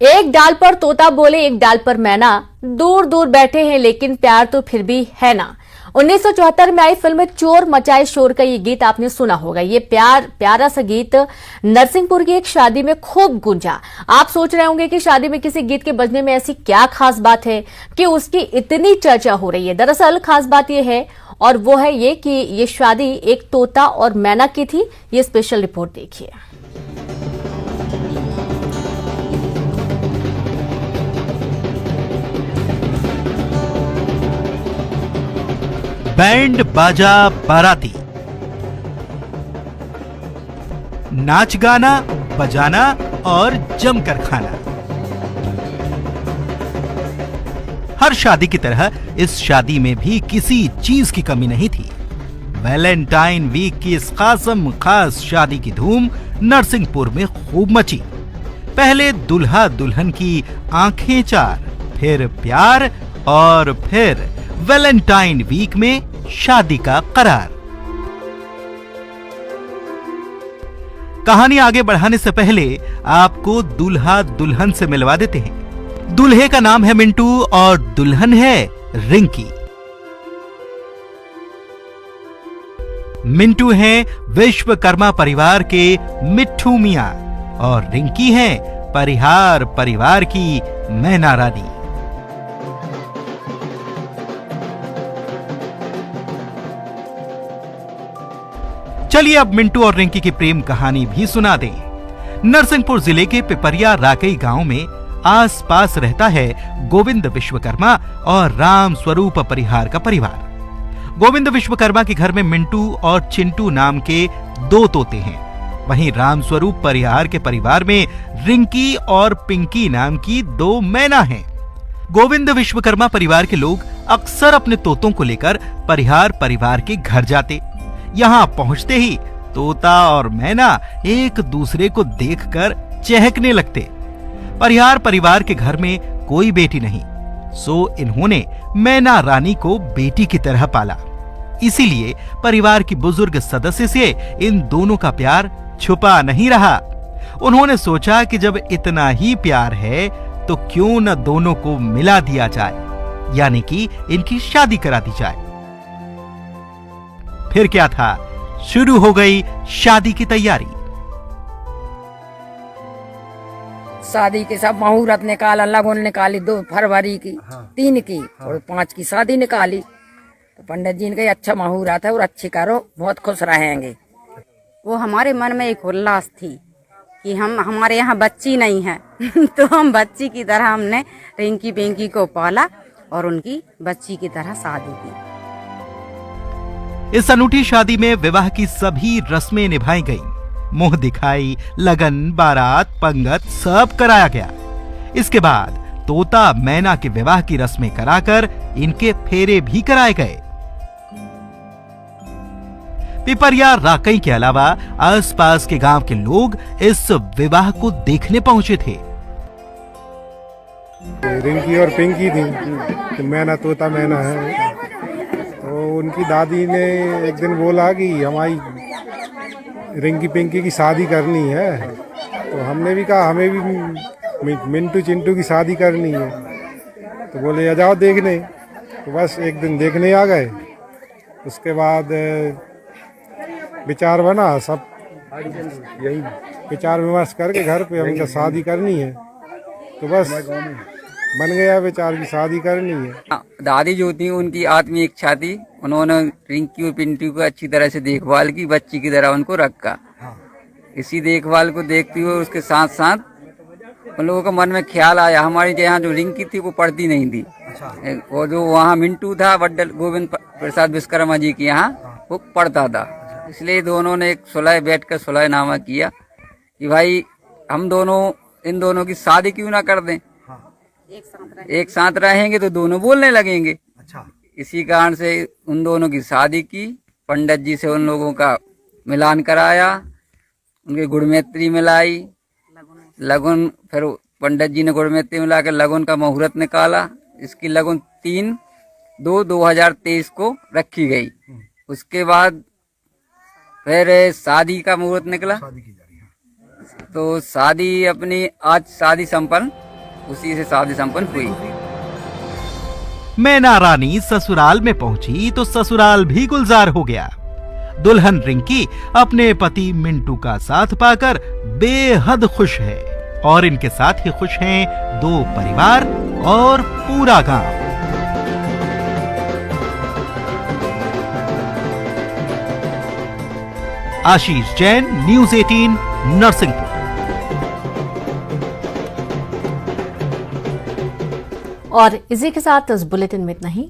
एक डाल पर तोता बोले, एक डाल पर मैना, दूर दूर बैठे हैं लेकिन प्यार तो फिर भी है ना। 1974 में आई फिल्म चोर मचाए शोर का ये गीत आपने सुना होगा। ये प्यारा सा गीत नरसिंहपुर की एक शादी में खूब गूंजा। आप सोच रहे होंगे कि शादी में किसी गीत के बजने में ऐसी क्या खास बात है कि उसकी इतनी चर्चा हो रही है। दरअसल खास बात यह है, और वो है ये कि ये शादी एक तोता और मैना की थी। ये स्पेशल रिपोर्ट देखिए। बैंड बाजा बाराती, नाच गाना बजाना और जमकर खाना। हर शादी की तरह इस शादी में भी किसी चीज की कमी नहीं थी। वैलेंटाइन वीक की इस खास शादी की धूम नरसिंहपुर में खूब मची। पहले दुल्हा दुल्हन की आंखें चार, फिर प्यार और फिर वैलेंटाइन वीक में शादी का करार। कहानी आगे बढ़ाने से पहले आपको दुल्हा दुल्हन से मिलवा देते हैं। दूल्हे का नाम है मिंटू और दुल्हन है रिंकी। मिंटू हैं विश्वकर्मा परिवार के मिट्ठू मियां और रिंकी हैं परिहार परिवार की मैना रानी। चलिए अब मिंटू और रिंकी की प्रेम कहानी भी सुना दें। नरसिंहपुर जिले के पिपरिया राकई गांव में आस पास रहता है गोविंद विश्वकर्मा और राम स्वरूप परिहार का परिवार। गोविंद विश्वकर्मा के घर में मिंटू और चिंटू नाम के दो तोते हैं। वहीं राम स्वरूप परिहार के परिवार में रिंकी और पिंकी नाम की दो मैना हैं। गोविंद विश्वकर्मा परिवार के लोग अक्सर अपने तोतों को लेकर परिहार परिवार के घर जाते। यहाँ पहुंचते ही तोता और मैना एक दूसरे को देखकर चहकने लगते। परिहार परिवार के घर में कोई बेटी नहीं, सो इन्होंने मैना रानी को बेटी की तरह पाला। इसीलिए परिवार की बुजुर्ग सदस्य से इन दोनों का प्यार छुपा नहीं रहा। उन्होंने सोचा कि जब इतना ही प्यार है तो क्यों न दोनों को मिला दिया जाए, यानी कि इनकी शादी करा दी जाए। फिर क्या था, शुरू हो गई शादी की तैयारी। शादी के सब मुहूर्त निकाला, लगन निकाली 2 फरवरी की, 3 की और 5 की शादी निकाली। तो पंडित जी ने कहा अच्छा मुहूर्त है और अच्छी करो, बहुत खुश रहेंगे। वो हमारे मन में एक उल्लास थी कि हमारे यहाँ बच्ची नहीं है तो हम बच्ची की तरह हमने रिंकी पिंकी को पाला और उनकी बच्ची की तरह शादी की। इस अनूठी शादी में विवाह की सभी रस्में निभाई गईं। मुंह दिखाई, लगन, बारात, पंगत सब कराया गया। इसके बाद तोता मैना के विवाह की रस्में कराकर इनके फेरे भी कराए गए। पिपरिया राकई के अलावा आसपास के गांव के लोग इस विवाह को देखने पहुंचे थे। रिंकी और पिंकी थी, मैना तोता मैना है। तो उनकी दादी ने एक दिन बोला कि हमारी रिंकी पिंकी की शादी करनी है। तो हमने भी कहा हमें भी मिंटू चिंटू की शादी करनी है। तो बोले आ जाओ देखने। तो बस एक दिन देखने आ गए। उसके बाद विचार बना, सब यही विचार विमर्श करके घर पे हमने शादी करनी है। तो बस बन गया विचार की शादी करनी है। दादी जो थी उनकी आत्मीय इच्छा थी, उन्होंने रिंकी और पिंटू को अच्छी तरह से देखभाल की, बच्ची की तरह उनको रखा। इसी देखभाल को देखते हुए उसके साथ साथ उन लोगों का मन में ख्याल आया, हमारी यहाँ जो रिंकी थी वो पढ़ती नहीं थी और जो वहाँ मिंटू था वड्डल गोविंद प्रसाद विश्वकर्मा जी के यहाँ वो पढ़ता था। इसलिए दोनों ने एक सुलह बैठकर सुलहनामा किया कि भाई हम दोनों इन दोनों की शादी क्यों ना कर दें, एक साथ रहेंगे तो दोनों बोलने लगेंगे। अच्छा। इसी कारण से उन दोनों की शादी की। पंडित जी से उन लोगों का मिलान कराया, उनकी गुड़मैत्री मिलाई, लगन, फिर पंडित जी ने गुड़मैत्री मिला कर लगन का मुहूर्त निकाला। इसकी लगन 3/2/2023 को रखी गई। उसके बाद फिर शादी का मुहूर्त निकला। तो शादी अपनी आज शादी संपन्न उसी से शादी संपन्न हुई। मैना रानी ससुराल में पहुंची तो ससुराल भी गुलजार हो गया। दुल्हन रिंकी अपने पति मिंटू का साथ पाकर बेहद खुश है और इनके साथ ही खुश हैं 2 परिवार और पूरा गांव। आशीष जैन, न्यूज़ 18, नरसिंहपुर। और इसी के साथ इस बुलेटिन में इतना ही।